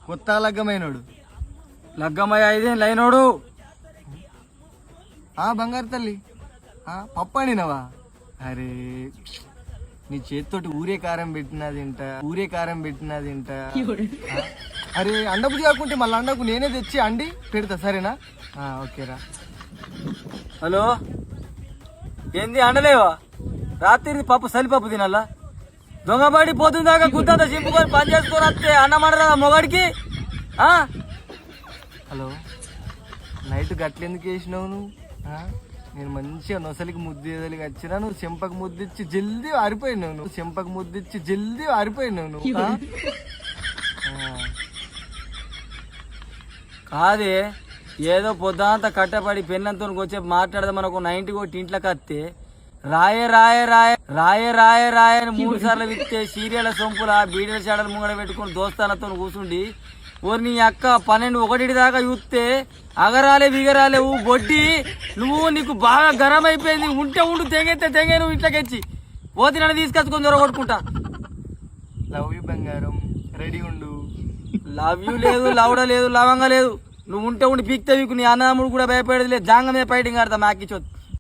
కొత్త లగ్గమైనోడు. లగ్గమయ్య 5 ఏళ్ళు అయినోడు. బంగారు తల్లి పప్పు వండినవా? అరే నీ చేతితోటి ఊరే కారం పెట్టినా తింటా. అరే అండబుద్ధి కాకుంటే మళ్ళీ అండకు నేనే తెచ్చి అండి పెడతా, సరేనా? ఓకేరా. హలో, ఏంది అండలేవా? రాత్రి పప్పు సలిపప్పు తినాలా? దొంగబడి పోతుంది దాకా గుద్దంతా చింపుకొని పని చేసుకొని వస్తే అన్నమాడరా మొగాడికి? హలో, నైట్ గట్లెందుకు వేసినావు నువ్వు? నేను మంచిగా నొసలికి ముద్దేదలికి వచ్చినా, నువ్వు చెంపకు ముద్దిచ్చి జల్దీ ఆరిపోయినావు. నువ్వు కాదే, ఏదో పొద్దంతా కట్టపడి పెన్నంతో వచ్చే మాట్లాడదామని ఒక 90 కొట్టి ఇంట్లోకి వస్తే రాయే 3 సార్లు విత్తే సీరియల్ సొంపుల బీడీల చాడలు ముంగడ పెట్టుకుని దోస్తాలతో కూర్చుండి ఓరి నీ అక్క 12-1 దాకా చూస్తే అగరాలే విగరాలే గొడ్డి నీకు బాగా గరం అయిపోయింది. ఉండు తెంగే నువ్వు ఇంట్లోకి పోతి నన్ను తీసుకొచ్చుకొని దొరకొట్టుకుంటా. లవ్ యూ బంగారం, రెడీ ఉండు. లవ్ యూ లేదు, లవడ లేదు, లవంగా లేదు. నువ్వు ఉండి పీక్తే నీ అన్నదమ్ముడు కూడా భయపడేది లేదు. జాంగ మీద ఫైటింగ్ ఆడతా మాకిచ్చొద్దు.